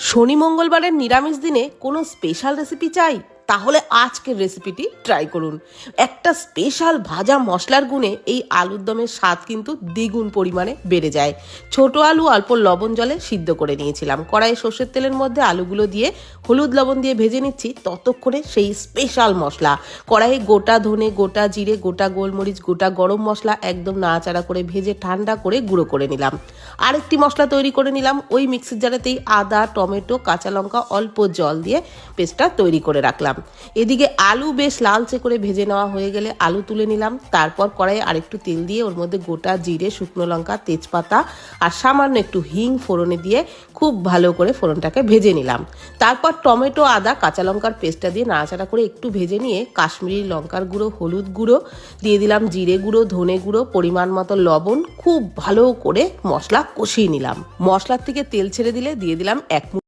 শনি মঙ্গলবারের নিরামিষ দিনে কোনো স্পেশাল রেসিপি চাই, তাহলে আজকের রেসিপিটি ট্রাই করুন। একটা স্পেশাল ভাজা মশলার গুণে এই আলুর দমের স্বাদ কিন্তু দ্বিগুণ পরিমাণে বেড়ে যায়। ছোট আলু অল্প লবণ জলে সিদ্ধ করে নিয়েছিলাম। কড়াইয়ে সর্ষের তেলের মধ্যে আলুগুলো দিয়ে হলুদ লবণ দিয়ে ভেজে নিচ্ছি। ততক্ষণে সেই স্পেশাল মশলা কড়াইয়ে গোটা ধনে, গোটা জিরে, গোটা গোলমরিচ, গোটা গরম মশলা একদম নাড়াচাড়া করে ভেজে ঠান্ডা করে গুঁড়ো করে নিলাম। আরেকটি মশলা তৈরি করে নিলাম। ওই মিক্সির জারেতেই আদা, টমেটো, কাঁচা লঙ্কা অল্প জল দিয়ে পেস্টটা তৈরি করে রাখলাম। এদিকে আলু বেশ লালচে করে ভেজে নেওয়া হয়ে গেলে আলু তুলে নিলাম। তারপর কড়াইয়ে আরেকটু তেল দিয়ে ওর মধ্যে গোটা জিরে, শুকনো লঙ্কা, তেজপাতা আর সামান্য একটু হিং ফোড়নে দিয়ে খুব ভালো করে ফোড়নটাকে ভেজে নিলাম। তারপর টমেটো, আদা, কাঁচা লঙ্কার পেস্টটা দিয়ে নাড়াচাড়া করে একটু ভেজে নিয়ে কাশ্মীরি লঙ্কার গুঁড়ো, হলুদ গুঁড়ো দিয়ে দিলাম, জিরে গুঁড়ো, ধনে গুঁড়ো, পরিমাণ মতো লবণ, খুব ভালো করে মশলা কষিয়ে নিলাম। মশলার থেকে তেল ছেড়ে দিলে দিয়ে দিলাম 1